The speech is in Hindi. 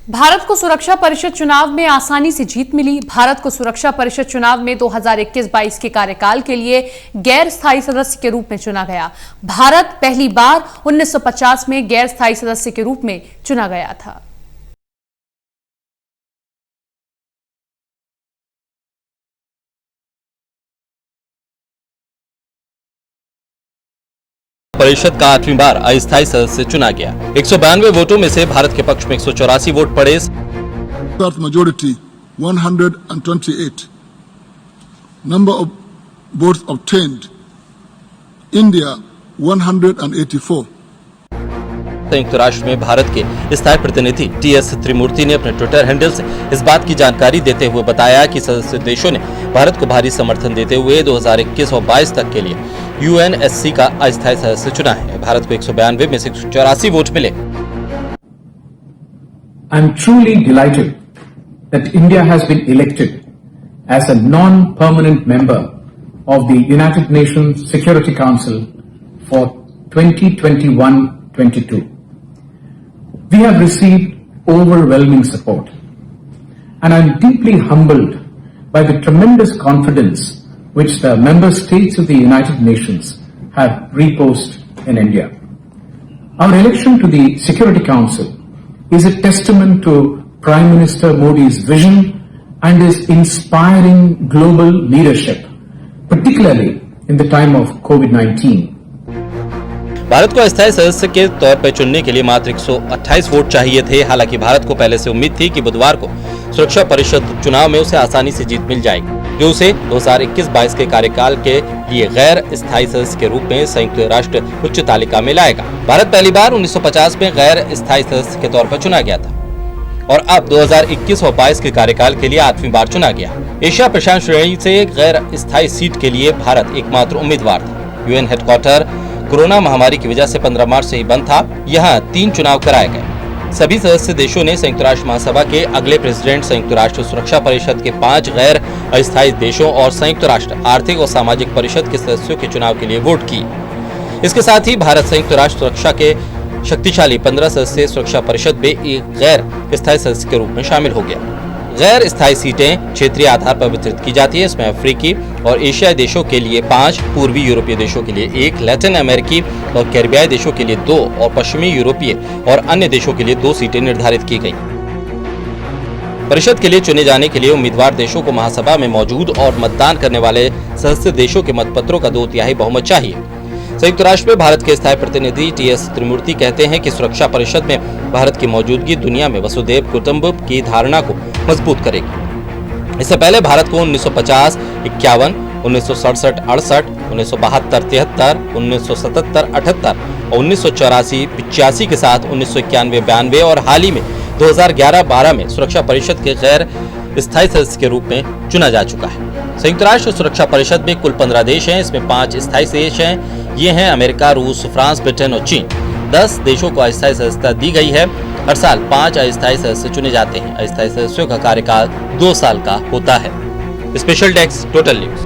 भारत को सुरक्षा परिषद चुनाव में आसानी से जीत मिली। भारत को सुरक्षा परिषद चुनाव में 2021-22 के कार्यकाल के लिए गैर स्थायी सदस्य के रूप में चुना गया। भारत पहली बार 1950 में गैर स्थायी सदस्य के रूप में चुना गया था। परिषद का 8वीं बार अस्थायी सदस्य चुना गया। 192 वोटों में से भारत के पक्ष में 184 वोट पड़े। Majority 128. Number of votes obtained India 184. संयुक्त राष्ट्र में भारत के स्थायी प्रतिनिधि टीएस त्रिमूर्ति ने अपने ट्विटर हैंडल से इस बात की जानकारी देते हुए बताया कि सदस्य देशों ने भारत को भारी समर्थन देते हुए 2021 और 22 तक के लिए यूएनएससी का अस्थायी सदस्य चुना है। भारत को 192 में से 184 वोट मिले। I am truly delighted that India has been elected as a non-permanent member of the United Nations Security Council for 2021-22. We have received overwhelming support, and I am deeply humbled by the tremendous confidence which the member states of the United Nations have reposed in India. Our election to the Security Council is a testament to Prime Minister Modi's vision and his inspiring global leadership, particularly in the time of COVID-19. Bharat को अस्थायी सदस्य के तौर पर चुनने के लिए मात्र 128 वोट चाहिए थे। हालांकि भारत को पहले से उम्मीद थी कि बुधवार को सुरक्षा परिषद चुनाव में उसे आसानी से जीत मिल जाएगी, जो उसे 2021-22 के कार्यकाल के लिए गैर स्थायी सदस्य के रूप में संयुक्त राष्ट्र उच्च तालिका में लाएगा। भारत पहली बार 1950 में गैर स्थायी सदस्य के तौर पर चुना गया था और अब 2021 और 22 के कार्यकाल के लिए 8वीं बार चुना गया। एशिया प्रशांत श्रेणी से गैर स्थायी सीट के लिए भारत एकमात्र उम्मीदवार था। यूएन हेडक्वार्टर कोरोना महामारी की वजह से 15 मार्च से ही बंद था। यहाँ 3 चुनाव कराए गए। सभी सदस्य देशों ने संयुक्त राष्ट्र महासभा के अगले प्रेसिडेंट, संयुक्त राष्ट्र सुरक्षा परिषद के 5 गैर अस्थायी देशों और संयुक्त राष्ट्र आर्थिक और सामाजिक परिषद के सदस्यों के चुनाव के लिए वोट की। इसके साथ ही भारत संयुक्त राष्ट्र सुरक्षा के शक्तिशाली 15 सदस्यीय सुरक्षा परिषद में एक गैर स्थायी सदस्य के रूप में शामिल हो गया। गैर स्थायी सीटें क्षेत्रीय आधार पर वितरित की जाती है। इसमें अफ्रीकी और एशियाई देशों के लिए 5, पूर्वी यूरोपीय देशों के लिए 1, लैटिन अमेरिकी और कैरिबियाई देशों के लिए 2 और पश्चिमी यूरोपीय और अन्य देशों के लिए 2 सीटें निर्धारित की गई। परिषद के लिए चुने जाने के लिए उम्मीदवार देशों को महासभा में मौजूद और मतदान करने वाले सदस्य देशों के मतपत्रों का 2/3 बहुमत चाहिए। संयुक्त राष्ट्र में भारत के स्थायी प्रतिनिधि टीएस त्रिमूर्ति कहते हैं कि सुरक्षा परिषद में भारत की मौजूदगी दुनिया में वसुधैव कुटुंबकम की धारणा को मजबूत करेगी। इससे पहले भारत को 1950, 51, 1967, 68, 1972, 73, 1977, 78 और 1984, 85 के साथ 1991, 92 और हाल ही में 2011-12 में सुरक्षा परिषद के गैर स्थायी सदस्य के रूप में चुना जा चुका है। संयुक्त राष्ट्र सुरक्षा परिषद में कुल 15 देश हैं। इसमें 5 स्थायी देश हैं। ये हैं अमेरिका, रूस, फ्रांस, ब्रिटेन और चीन। 10 देशों को अस्थायी सदस्यता दी गई है। हर साल 5 अस्थायी सदस्य चुने जाते हैं। अस्थायी सदस्यों का कार्यकाल 2 साल का होता है। Special desk, total news.